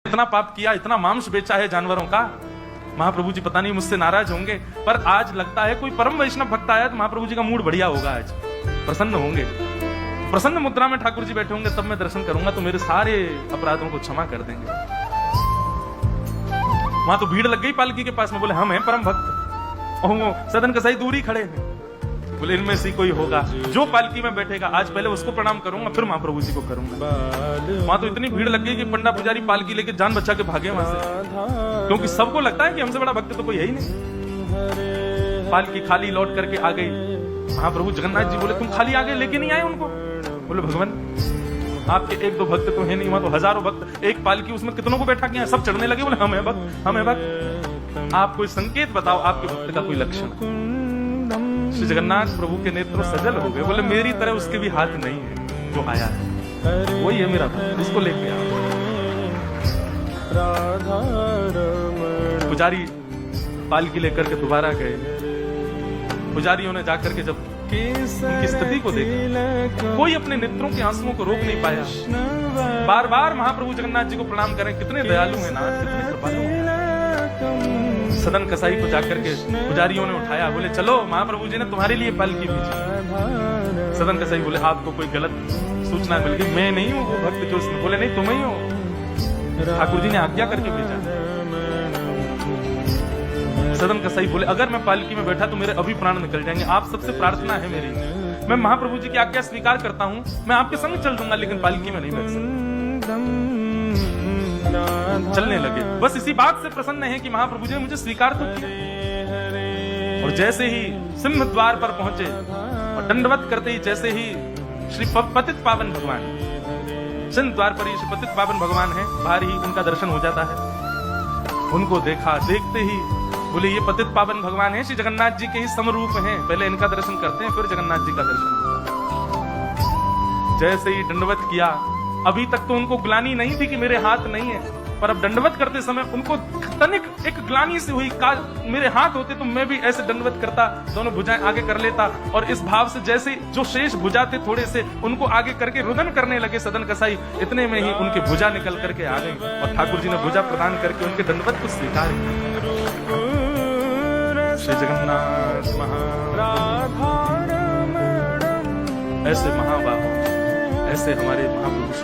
इतना पाप किया, इतना मांस बेचा है जानवरों का। महाप्रभु जी पता नहीं मुझसे नाराज होंगे, पर आज लगता है कोई परम वैष्णव भक्त आया तो महाप्रभु जी का मूड बढ़िया होगा, आज प्रसन्न होंगे। प्रसन्न मुद्रा में ठाकुर जी बैठे होंगे, तब मैं दर्शन करूंगा तो मेरे सारे अपराधों को क्षमा कर देंगे। वहां तो भीड़ लग गई पालकी के पास में, बोले हम हैं परम भक्त। और वो सदन कसाई दूर ही खड़े हैं, बोले इनमें से कोई होगा जो पालकी में बैठेगा, आज पहले उसको प्रणाम करूंगा फिर महाप्रभु जी को करूंगा। वहां तो इतनी भीड़ लग गई कि पंडा पुजारी पालकी लेके जान बचा के भागे वहां से, क्योंकि सबको लगता है कि हमसे बड़ा भक्त तो कोई है ही नहीं। पालकी खाली लौट करके आ गई। महाप्रभु जगन्नाथ जी बोले तुम खाली आ गए, लेके नहीं आए उनको? बोले भगवान आपके एक दो भक्त तो है नहीं, वहां तो हजारों भक्त, एक पालकी उसमें कितनों को बैठा किया, सब चढ़ने लगे। बोले हम है भक्त, हम है भक्त। आप कोई संकेत बताओ आपके भक्त का कोई लक्षण। श्री जगन्नाथ प्रभु के नेत्र सजल हो गए, बोले मेरी तरह उसके भी हाथ नहीं है जो आया है, वही है मेरा भक्त, उसको लेके आओ। पुजारी पालकी लेकर के दोबारा गए। पुजारियों ने जाकर के जब उनकी स्थिति को देखा, कोई अपने नेत्रों के आंसुओं को रोक नहीं पाया। बार बार महाप्रभु जगन्नाथ जी को प्रणाम करें, कितने दयालु हैं नाथ, कितने कृपालु हैं। सदन कसाई को जाकर के पुजारियों ने उठाया, बोले चलो महाप्रभु जी ने तुम्हारे लिए पालकी भेजी। सदन कसाई बोले आपको कोई गलत सूचना मिल गई, मैं नहीं हूँ वो भक्त जो उसमें। बोले नहीं तुम ही हो, ठाकुर जी ने आज्ञा करके भेजा। सदन कसाई बोले अगर मैं पालकी में बैठा तो मेरे अभी प्राण निकल जाएंगे, आप सबसे प्रार्थना है मेरी, मैं महाप्रभु जी की आज्ञा स्वीकार करता हूँ, मैं आपके संग चल दूंगा, लेकिन पालकी में नहीं बैठ सकता। चलने लगे, बस इसी बात से प्रसन्न है कि महाप्रभु जी ने मुझे स्वीकार तो किया। और जैसे ही सिंह द्वार पर पहुंचे और दंडवत करते ही जैसे ही श्री पतित पावन भगवान, सिंह द्वार पर ही श्री पतित पावन भगवान है, बाहर ही उनका दर्शन हो जाता है। उनको देखा, देखते ही बोले ये पतित पावन भगवान है, श्री जगन्नाथ जी के ही समरूप हैं, पहले इनका दर्शन करते हैं फिर जगन्नाथ जी का दर्शन। जैसे ही दंडवत किया, अभी तक तो उनको ग्लानि नहीं थी कि मेरे हाथ नहीं है, पर अब दंडवत करते समय उनको तनिक एक ग्लानि से हुई, मेरे हाथ होते तो मैं भी ऐसे दंडवत करता, दोनों भुजाएं आगे कर लेता। और इस भाव से जैसे जो शेष भुजा थे थोड़े से उनको आगे करके रुदन करने लगे सदन कसाई, इतने में ही उनकी भुजा निकल करके आ गई और ठाकुर जी ने भुजा प्रदान करके उनके दंडवत को स्वीकार किया। श्री जगन्नाथ ऐसे महाबाहु, ऐसे हमारे महापुरुष।